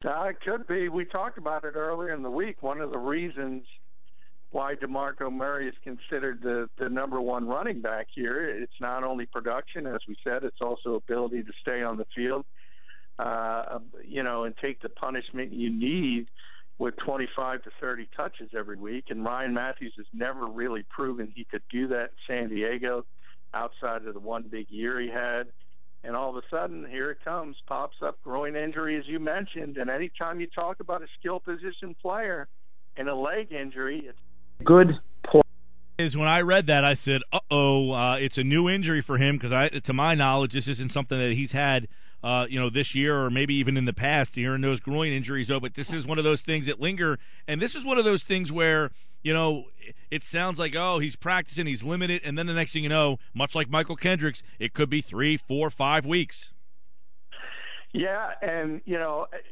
It could be. We talked about it earlier in the week. One of the reasons why DeMarco Murray is considered the number one running back here, it's not only production, as we said, it's also ability to stay on the field, and take the punishment you need with 25 to 30 touches every week. And Ryan Matthews has never really proven he could do that in San Diego outside of the one big year he had. And all of a sudden, here it comes, pops up, groin injury, as you mentioned. And anytime you talk about a skill position player and a leg injury, it's good point. Is when I read that, I said, it's a new injury for him because, to my knowledge, this isn't something that he's had, this year or maybe even in the past, hearing those groin injuries. But this is one of those things that linger, and this is one of those things where, it sounds like, he's practicing, he's limited, and then the next thing you know, much like Michael Kendricks, it could be 3, 4, 5 weeks. Yeah, and,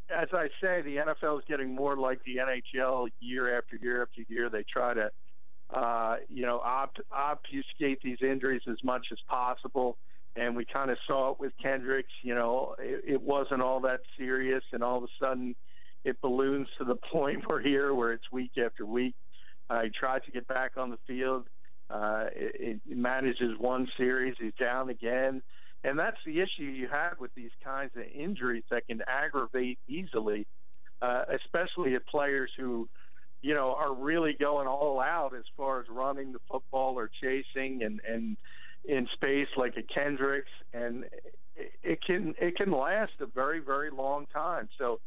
as I say, the NFL is getting more like the NHL year after year after year. They try to, obfuscate these injuries as much as possible. And we kind of saw it with Kendricks. It wasn't all that serious, and all of a sudden it balloons to the point where it's week after week. He tries to get back on the field. It manages one series. He's down again. And that's the issue you have with these kinds of injuries that can aggravate easily, especially at players who, are really going all out as far as running the football or chasing and in space like a Kendricks. And it can last a very, very long time. So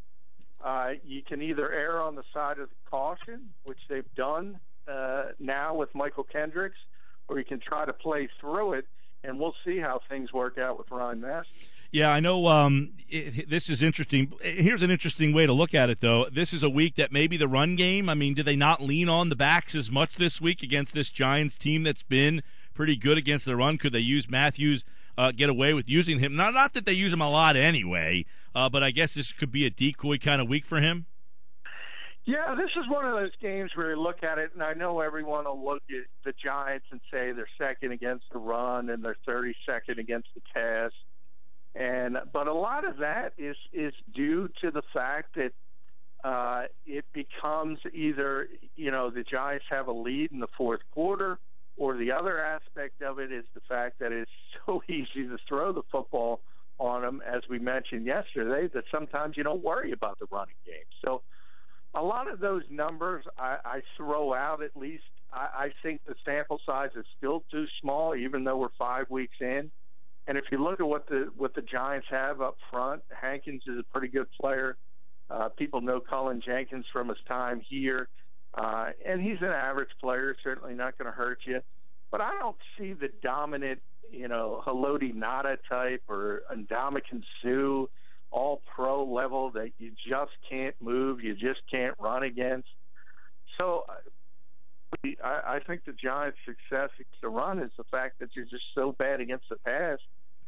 you can either err on the side of caution, which they've done now with Michael Kendricks, or you can try to play through it. And we'll see how things work out with Ryan Matthews. Yeah, I know this is interesting. Here's an interesting way to look at it, though. This is a week that maybe the run game, do they not lean on the backs as much this week against this Giants team that's been pretty good against the run? Could they use Matthews, get away with using him? Not that they use him a lot anyway, but I guess this could be a decoy kind of week for him. Yeah, this is one of those games where you look at it, and I know everyone will look at the Giants and say they're second against the run and they're 32nd against the pass. But a lot of that is due to the fact that it becomes either, the Giants have a lead in the fourth quarter, or the other aspect of it is the fact that it's so easy to throw the football on them, as we mentioned yesterday, that sometimes you don't worry about the running game. So a lot of those numbers I throw out. At least I think the sample size is still too small, even though we're 5 weeks in. And if you look at what the Giants have up front, Hankins is a pretty good player. People know Cullen Jenkins from his time here, and he's an average player, certainly not going to hurt you. But I don't see the dominant, Haloti Ngata type or Ndamukong Suh, all-pro level that you just can't move, you just can't run against. So I think the Giants' success against the run is the fact that you're just so bad against the pass,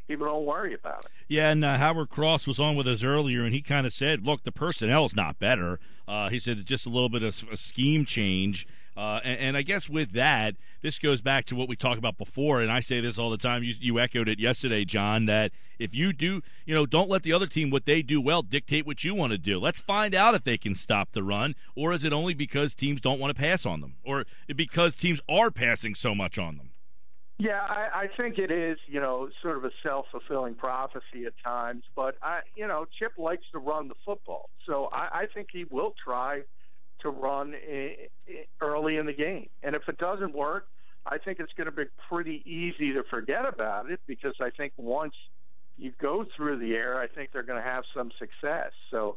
people don't worry about it. Yeah, and Howard Cross was on with us earlier, and he kind of said, look, the personnel's not better. He said it's just a little bit of a scheme change. And I guess with that, this goes back to what we talked about before, and I say this all the time. You echoed it yesterday, John, that if you do, don't let the other team, what they do well, dictate what you want to do. Let's find out if they can stop the run, or is it only because teams don't want to pass on them, or because teams are passing so much on them? Yeah, I think it is, sort of a self-fulfilling prophecy at times. But, Chip likes to run the football. So I think he will try to run early in the game. And if it doesn't work, I think it's going to be pretty easy to forget about it, because I think once you go through the air, I think they're going to have some success. So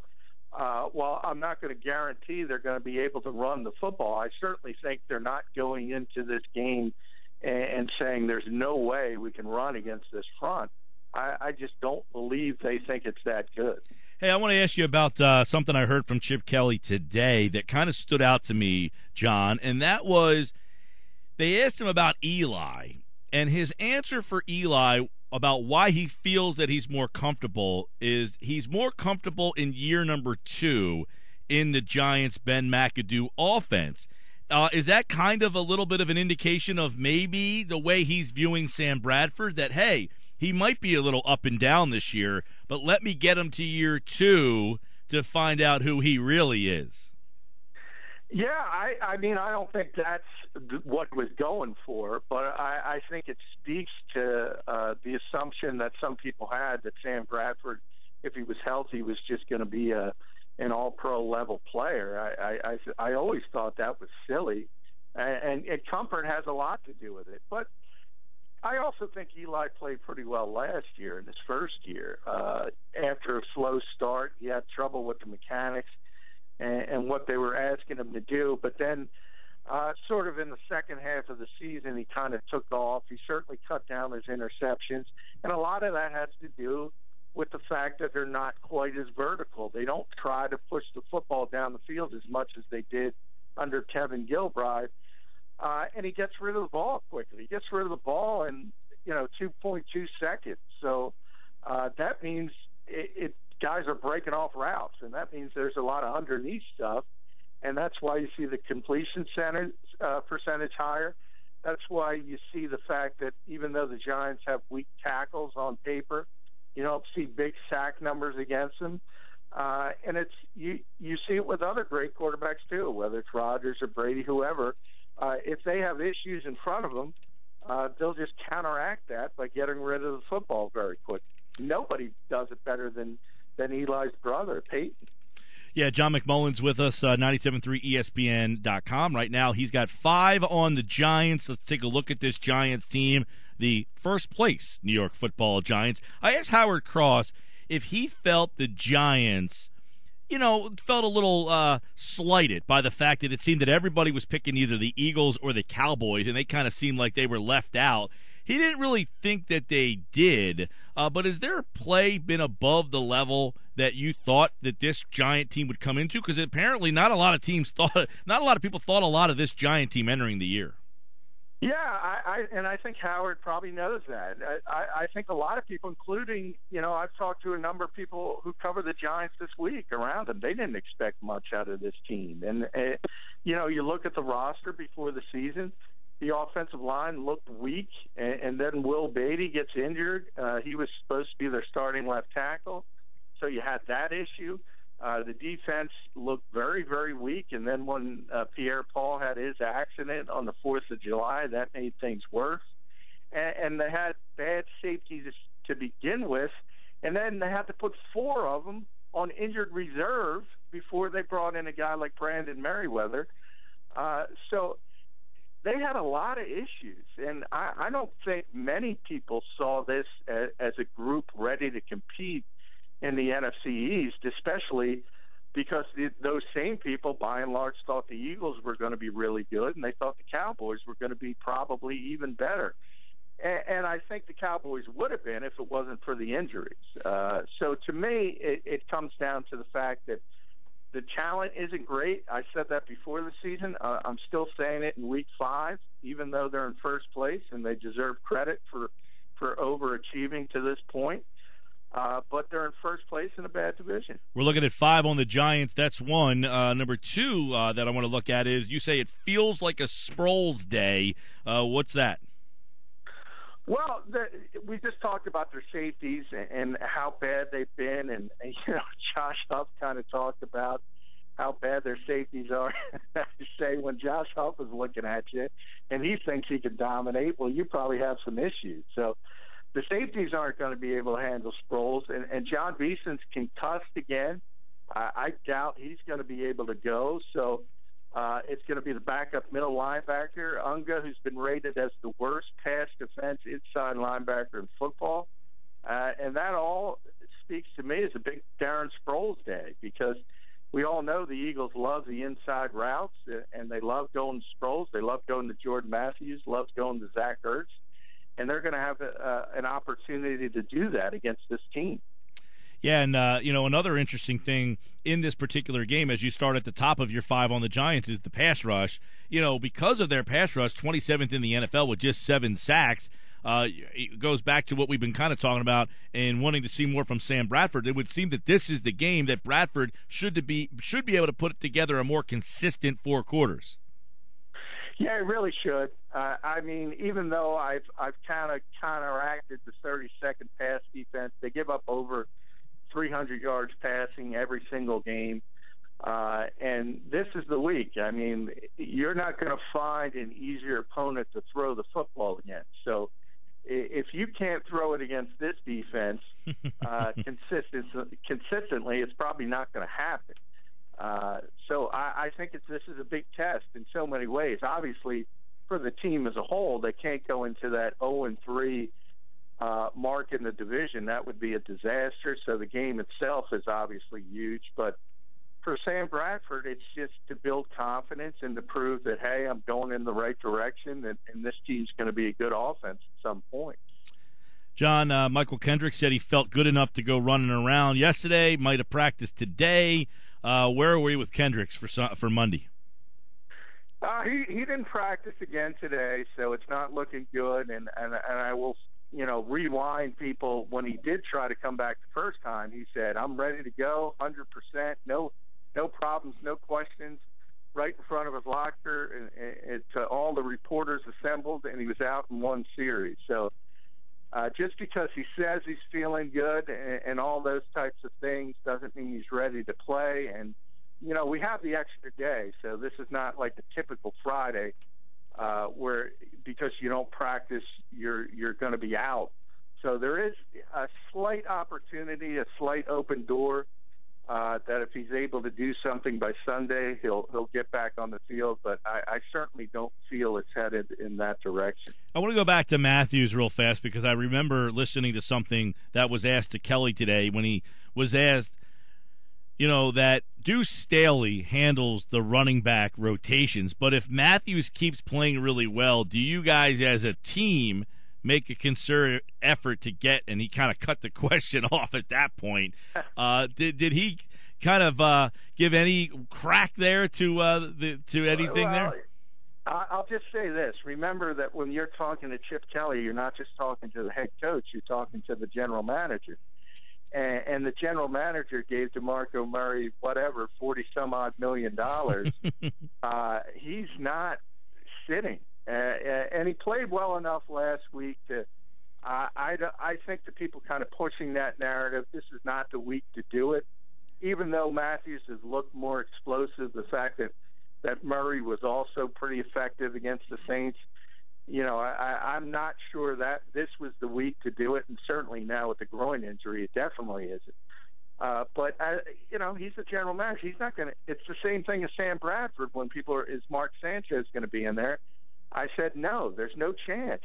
while I'm not going to guarantee they're going to be able to run the football, I certainly think they're not going into this game and saying there's no way we can run against this front. I just don't believe they think it's that good. Hey, I want to ask you about something I heard from Chip Kelly today that kind of stood out to me, John, and that was they asked him about Eli, and his answer for Eli about why he feels that he's more comfortable is he's more comfortable in year number 2 in the Giants' Ben McAdoo offense. Is that kind of a little bit of an indication of maybe the way he's viewing Sam Bradford, that, hey, he might be a little up and down this year, but let me get him to year 2 to find out who he really is. Yeah, I mean, I don't think that's what he was going for, but I think it speaks to the assumption that some people had that Sam Bradford, if he was healthy, was just going to be an all-pro level player. I always thought that was silly, and comfort has a lot to do with it. But I also think Eli played pretty well last year in his first year. After a slow start, he had trouble with the mechanics and what they were asking him to do. But then sort of in the second half of the season, he kind of took off. He certainly cut down his interceptions. And a lot of that has to do with the fact that they're not quite as vertical. They don't try to push the football down the field as much as they did under Kevin Gilbride. And he gets rid of the ball quickly. He gets rid of the ball in, 2.2 seconds. So that means guys are breaking off routes, and that means there's a lot of underneath stuff, and that's why you see the completion percentage higher. That's why you see the fact that even though the Giants have weak tackles on paper, you don't see big sack numbers against them. And it's you see it with other great quarterbacks too, whether it's Rodgers or Brady, whoever. If they have issues in front of them, they'll just counteract that by getting rid of the football very quick. Nobody does it better than Eli's brother, Peyton. Yeah, John McMullen's with us, 97.3 ESPN.com. Right now, he's got 5 on the Giants. Let's take a look at this Giants team, the first place New York football Giants. I asked Howard Cross if he felt the Giants, felt a little slighted by the fact that it seemed that everybody was picking either the Eagles or the Cowboys, and they kind of seemed like they were left out. He didn't really think that they did, but has their play been above the level that you thought that this Giant team would come into? Because apparently not a lot of people thought a lot of this Giant team entering the year. Yeah, I think Howard probably knows that. I think a lot of people, including, I've talked to a number of people who cover the Giants this week around them. They didn't expect much out of this team. And, you look at the roster before the season, the offensive line looked weak, and then Will Beatty gets injured. He was supposed to be their starting left tackle, so you had that issue. The defense looked very, very weak, and then when Pierre-Paul had his accident on the 4th of July, that made things worse. And they had bad safeties to begin with, and then they had to put 4 of them on injured reserve before they brought in a guy like Brandon Merriweather. So they had a lot of issues, and I don't think many people saw this as a group ready to compete in the NFC East, especially because those same people, by and large, thought the Eagles were going to be really good, and they thought the Cowboys were going to be probably even better. And I think the Cowboys would have been if it wasn't for the injuries. So to me, it comes down to the fact that the talent isn't great. I said that before the season. I'm still saying it in Week 5, even though they're in first place, and they deserve credit for overachieving to this point. But they're in first place in a bad division. We're looking at 5 on the Giants. That's one. Number 2 that I want to look at is you say it feels like a Sproles day. What's that? Well, we just talked about their safeties and how bad they've been, and Josh Huff kind of talked about how bad their safeties are. I say when Josh Huff is looking at you and he thinks he can dominate, well, you probably have some issues. So the safeties aren't going to be able to handle Sproles, and John Beeson's concussed again. I doubt he's going to be able to go. So it's going to be the backup middle linebacker, Unga, who's been rated as the worst pass defense inside linebacker in football. And that all speaks to me as a big Darren Sproles day, because we all know the Eagles love the inside routes, and they love going to Sproles. They love going to Jordan Matthews, loves going to Zach Ertz. And they're going to have an opportunity to do that against this team. Yeah, and, another interesting thing in this particular game, as you start at the top of your 5 on the Giants, is the pass rush. Because of their pass rush, 27th in the NFL with just 7 sacks, it goes back to what we've been kind of talking about and wanting to see more from Sam Bradford. It would seem that this is the game that Bradford should be able to put together a more consistent 4 quarters. Yeah, it really should. I mean, even though I've kind of counteracted the 30-second pass defense, they give up over 300 yards passing every single game. And this is the week. I mean, you're not going to find an easier opponent to throw the football against. So if you can't throw it against this defense consistently, it's probably not going to happen. So I think this is a big test in so many ways. Obviously, for the team as a whole, they can't go into that 0-3 mark in the division. That would be a disaster. So the game itself is obviously huge. But for Sam Bradford, it's just to build confidence and to prove that, hey, I'm going in the right direction, and this team's going to be a good offense at some point. John, Michael Kendrick said he felt good enough to go running around yesterday, might have practiced today. Where are we with Kendricks for Monday? He didn't practice again today, so it's not looking good. And I will, rewind people. When he did try to come back the first time, he said, "I'm ready to go, 100%, no problems, no questions." Right in front of his locker, and to all the reporters assembled, and he was out in one series. So just because he says he's feeling good and all those types of things doesn't mean he's ready to play. And we have the extra day, so this is not like the typical Friday where because you don't practice, you're going to be out. So there is a slight opportunity, a slight open door that if he's able to do something by Sunday, he'll get back on the field. But I certainly don't feel it's headed in that direction. I want to go back to Matthews real fast because I remember listening to something that was asked to Kelly today when he was asked, that Deuce Staley handles the running back rotations. But if Matthews keeps playing really well, do you guys as a team make a concerted effort to get, and he kind of cut the question off at that point. Did he kind of give any crack there to anything there? I'll just say this. Remember that when you're talking to Chip Kelly, you're not just talking to the head coach, you're talking to the general manager. And the general manager gave DeMarco Murray, $40-some-odd million. He's not sitting. And he played well enough last week to I think the people kind of pushing that narrative, this is not the week to do it. Even though Matthews has looked more explosive, the fact that Murray was also pretty effective against the Saints, I'm not sure that this was the week to do it, and certainly now with the groin injury, it definitely isn't. But he's the general manager. He's not going to – it's the same thing as Sam Bradford when people are – is Mark Sanchez going to be in there? I said, no, there's no chance.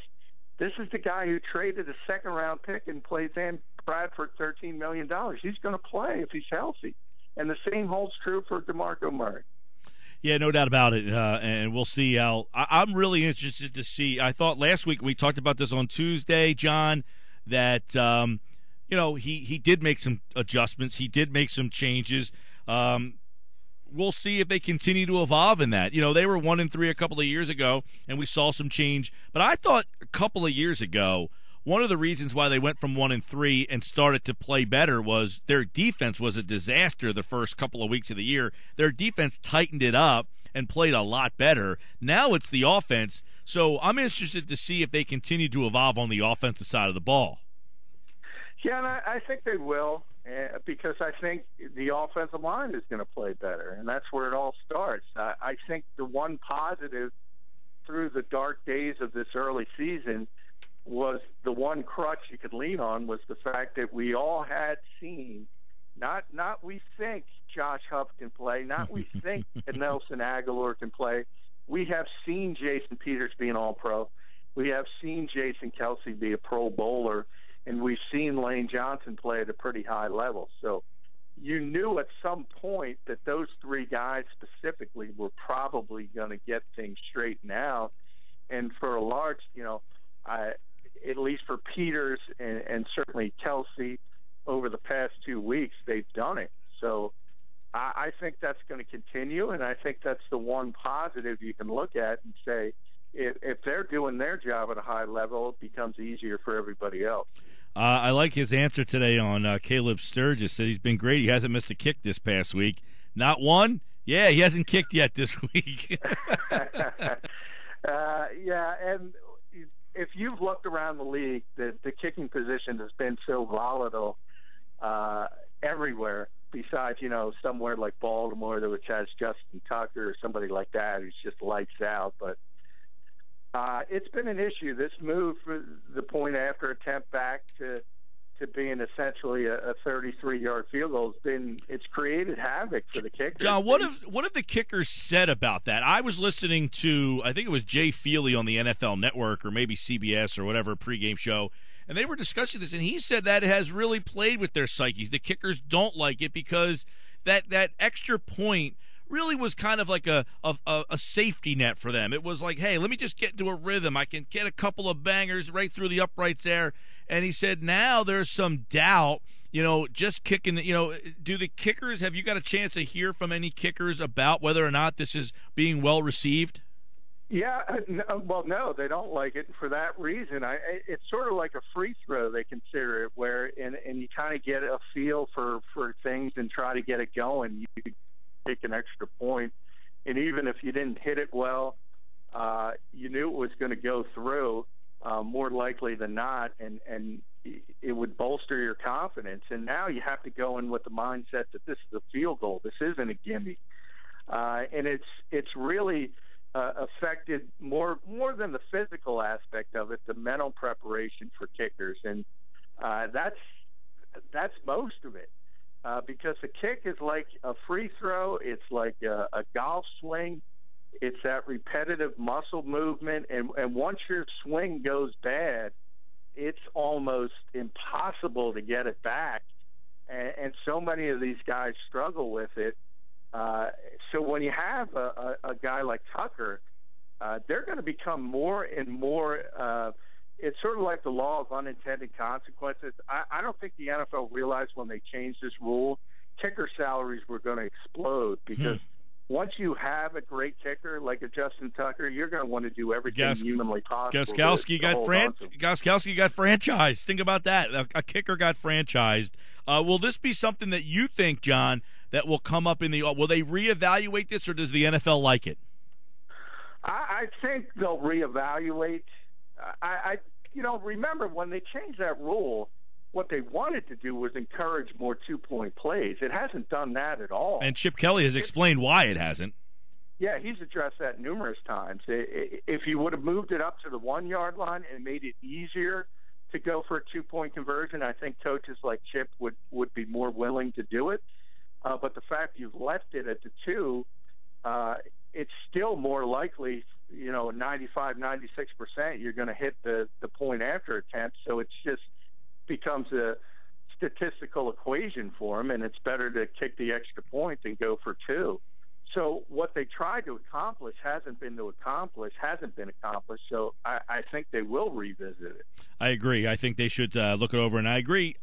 This is the guy who traded a second-round pick and played Sam Bradford $13 million. He's going to play if he's healthy. And the same holds true for DeMarco Murray. Yeah, no doubt about it, and we'll see how. I'm really interested to see. I thought last week we talked about this on Tuesday, John, that he did make some adjustments. He did make some changes. We'll see if they continue to evolve in that. They were 1-3 a couple of years ago, and we saw some change. But I thought a couple of years ago, one of the reasons why they went from 1-3 and started to play better was their defense was a disaster the first couple of weeks of the year. Their defense tightened it up and played a lot better. Now it's the offense. So I'm interested to see if they continue to evolve on the offensive side of the ball. Yeah, and I think they will. Because I think the offensive line is going to play better, and that's where it all starts. I think the one positive through the dark days of this early season was the one crutch you could lean on was the fact that we all had seen, not we think Josh Huff can play, not we think Nelson Aguilar can play. We have seen Jason Peters be an All-Pro. We have seen Jason Kelsey be a Pro Bowler. And we've seen Lane Johnson play at a pretty high level. So you knew at some point that those three guys specifically were probably going to get things straightened out. And for a large, at least for Peters and certainly Kelsey over the past 2 weeks, they've done it. So I think that's going to continue, and I think that's the one positive you can look at and say, if they're doing their job at a high level, it becomes easier for everybody else. I like his answer today on Caleb Sturgis. Said he's been great. He hasn't missed a kick this past week. Not one? Yeah, he hasn't kicked yet this week. Yeah, and if you've looked around the league, the kicking position has been so volatile. everywhere besides, somewhere like Baltimore, which has Justin Tucker or somebody like that who's just lights out. But it's been an issue. This move for the point after attempt back to being essentially a 33-yard field goal it's created havoc for the kickers. John, what have the kickers said about that? I was listening to, I think it was Jay Feely on the NFL Network or maybe CBS or whatever pregame show, and they were discussing this, and he said that it has really played with their psyches. The kickers don't like it because that extra point really was kind of like a safety net for them. It was like, hey, let me just get into a rhythm. I can get a couple of bangers right through the uprights there. And he said now there's some doubt, just kicking, do the kickers, have you got a chance to hear from any kickers about whether or not this is being well received? Yeah, no, they don't like it for that reason. It's sort of like a free throw, they consider it, where and you kind of get a feel for things and try to get it going. You could take an extra point, and even if you didn't hit it well, you knew it was going to go through. More likely than not, and it would bolster your confidence. And now you have to go in with the mindset that this is a field goal. This isn't a gimme. And it's really affected more than the physical aspect of it, the mental preparation for kickers. And that's most of it. Because a kick is like a free throw. It's like a golf swing. It's that repetitive muscle movement, and once your swing goes bad, it's almost impossible to get it back, and so many of these guys struggle with it. So when you have a guy like Tucker, they're going to become more and more it's sort of like the law of unintended consequences. I don't think the NFL realized when they changed this rule, kicker salaries were going to explode because once you have a great kicker like a Justin Tucker, you're going to want to do everything humanly possible. Gostkowski got franchised. Think about that. A kicker got franchised. Will this be something that you think, John, that will come up in the – will they reevaluate this, or does the NFL like it? I think they'll reevaluate. Remember when they changed that rule, what they wanted to do was encourage more two-point plays. It hasn't done that at all. And Chip Kelly has explained why it hasn't. Yeah, he's addressed that numerous times. If you would have moved it up to the 1-yard line and made it easier to go for a two-point conversion, I think coaches like Chip would be more willing to do it. But the fact you've left it at the 2, it's still more likely, 95, 96% you're going to hit the point after attempt. So it's just becomes a statistical equation for him, and it's better to kick the extra point than go for 2. So what they tried to accomplish hasn't been accomplished. So I think they will revisit it. I agree. I think they should look it over, and I agree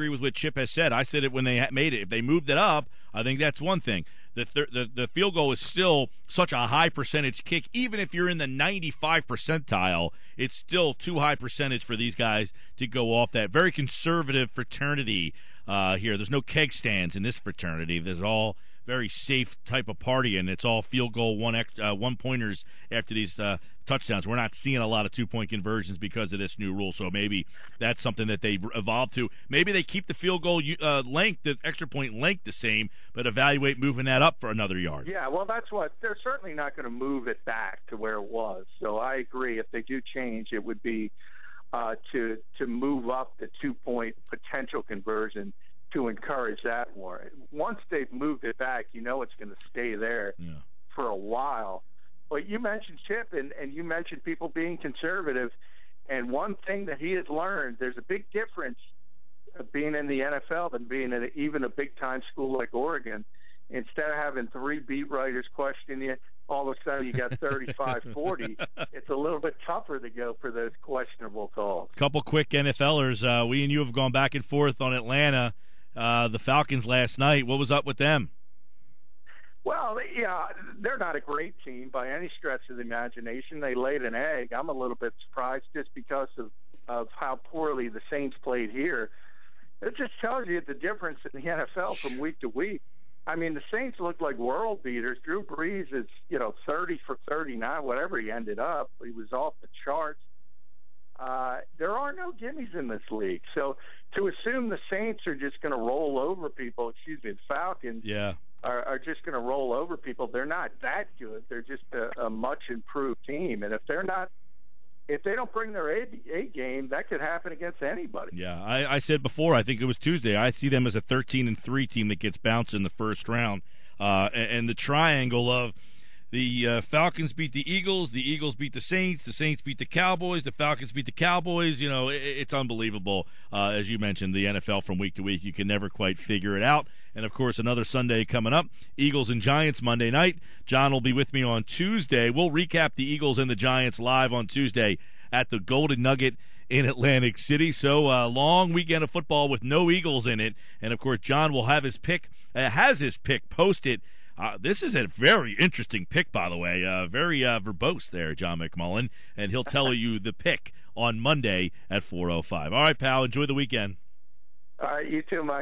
with what Chip has said. I said it when they made it. If they moved it up, I think that's one thing. The field goal is still such a high percentage kick. Even if you're in the 95 percentile, it's still too high percentage for these guys to go off that. Very conservative fraternity here. There's no keg stands in this fraternity. There's all very safe type of party, and it's all field goal one-pointers after these touchdowns. We're not seeing a lot of two-point conversions because of this new rule, so maybe that's something that they've evolved to. Maybe they keep the field goal length, the extra point length the same, but evaluate moving that up for another yard. Yeah, well, that's what – they're certainly not going to move it back to where it was. So I agree. If they do change, it would be to move up the two-point potential conversion to encourage that more. Once they've moved it back, it's going to stay there for a while. But you mentioned Chip, and you mentioned people being conservative. And one thing that he has learned, there's a big difference of being in the NFL than being in even a big-time school like Oregon. Instead of having 3 beat writers question you, all of a sudden you got 35, 40. It's a little bit tougher to go for those questionable calls. Couple quick NFLers. We and you have gone back and forth on Atlanta. The Falcons last night. What was up with them? Well, yeah, they're not a great team by any stretch of the imagination. They laid an egg. I'm a little bit surprised just because of how poorly the Saints played here. It just tells you the difference in the NFL from week to week. I mean, the Saints looked like world beaters. Drew Brees is, 30 for 39, whatever he ended up. He was off the charts. There are no gimmies in this league. So to assume the Saints are just going to roll over people, the Falcons are just going to roll over people. They're not that good. They're just a much improved team. And if they don't bring their A game, that could happen against anybody. Yeah, I said before, I think it was Tuesday, I see them as a 13-3 team that gets bounced in the first round. And the triangle of the Falcons beat the Eagles beat the Saints beat the Cowboys, the Falcons beat the Cowboys. It's unbelievable. As you mentioned, the NFL from week to week, you can never quite figure it out. And, of course, another Sunday coming up, Eagles and Giants Monday night. John will be with me on Tuesday. We'll recap the Eagles and the Giants live on Tuesday at the Golden Nugget in Atlantic City. So long weekend of football with no Eagles in it. And, of course, John will have his pick, posted. This is a very interesting pick, by the way. Very verbose there, John McMullen. And he'll tell you the pick on Monday at 4:05. All right, pal, enjoy the weekend. All right, you too, Mike.